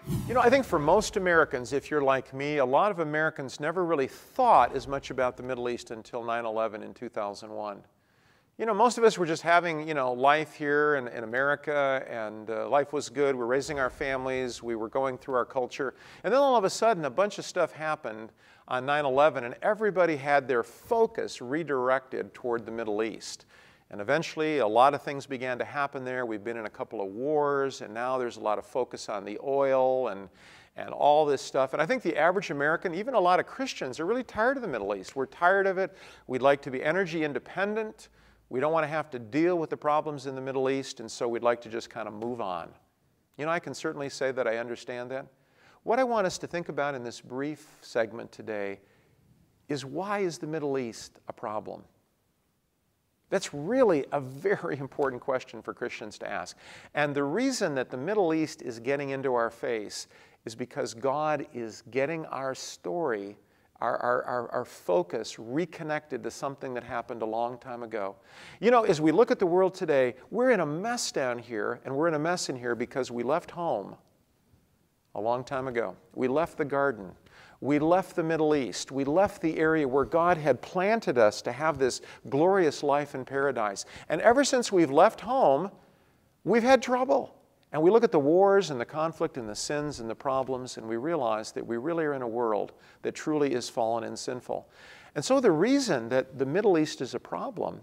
You know, I think for most Americans, if you're like me, a lot of Americans never really thought as much about the Middle East until 9/11 in 2001. You know, most of us were just having, life here in America, and life was good. We're raising our families. We were going through our culture. And then all of a sudden, a bunch of stuff happened on 9/11, and everybody had their focus redirected toward the Middle East. And eventually, a lot of things began to happen there. We've been in a couple of wars, and now there's a lot of focus on the oil and all this stuff. And I think the average American, even a lot of Christians, are really tired of the Middle East. We're tired of it. We'd like to be energy independent. We don't want to have to deal with the problems in the Middle East, and so we'd like to just kind of move on. You know, I can certainly say that I understand that. What I want us to think about in this brief segment today is, why is the Middle East a problem? That's really a very important question for Christians to ask. And the reason that the Middle East is getting into our face is because God is getting our story, our focus reconnected to something that happened a long time ago. You know, as we look at the world today, we're in a mess down here, and we're in a mess in here because we left home a long time ago. We left the garden. We left the Middle East. We left the area where God had planted us to have this glorious life in paradise. And ever since we've left home, we've had trouble. And we look at the wars and the conflict and the sins and the problems, and we realize that we really are in a world that truly is fallen and sinful. And so the reason that the Middle East is a problem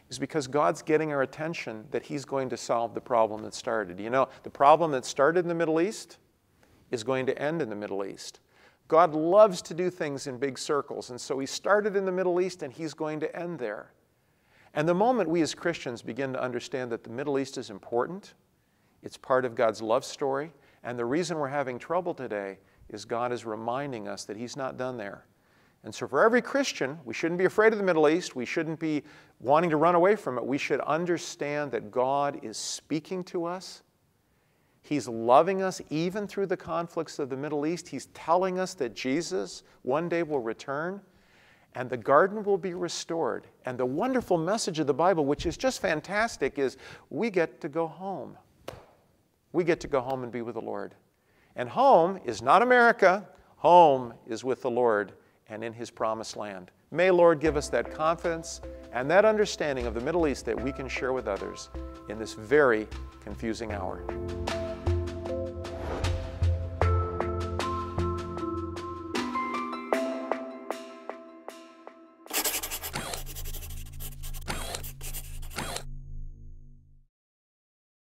is because God's getting our attention that He's going to solve the problem that started. You know, the problem that started in the Middle East is going to end in the Middle East. God loves to do things in big circles, and so He started in the Middle East, and He's going to end there. And the moment we as Christians begin to understand that the Middle East is important, it's part of God's love story, and the reason we're having trouble today is God is reminding us that He's not done there. And so for every Christian, we shouldn't be afraid of the Middle East. We shouldn't be wanting to run away from it. We should understand that God is speaking to us. He's loving us even through the conflicts of the Middle East. He's telling us that Jesus one day will return, and the garden will be restored. And the wonderful message of the Bible, which is just fantastic, is we get to go home. We get to go home and be with the Lord. And home is not America. Home is with the Lord and in His promised land. May Lord give us that confidence and that understanding of the Middle East that we can share with others in this very confusing hour.